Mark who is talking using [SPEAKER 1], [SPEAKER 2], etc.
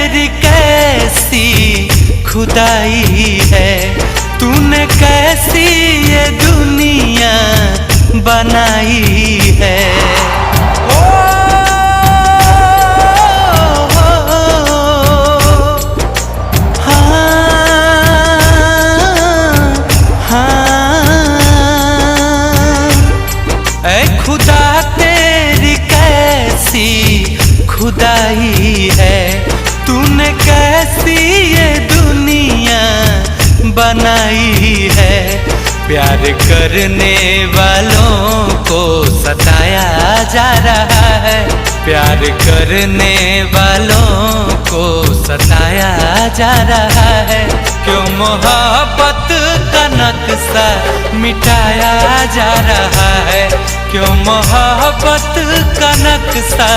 [SPEAKER 1] तेरी कैसी खुदाई है, तूने कैसी ये दुनिया बनाई है। खुदा तेरी कैसी खुदाई है, तूने कैसी ये दुनिया बनाई है। प्यार करने वालों को सताया जा रहा है, प्यार करने वालों को सताया जा रहा है। क्यों मोहब्बत का नक्शा मिटाया जा रहा है, क्यों मोहब्बत का नक्शा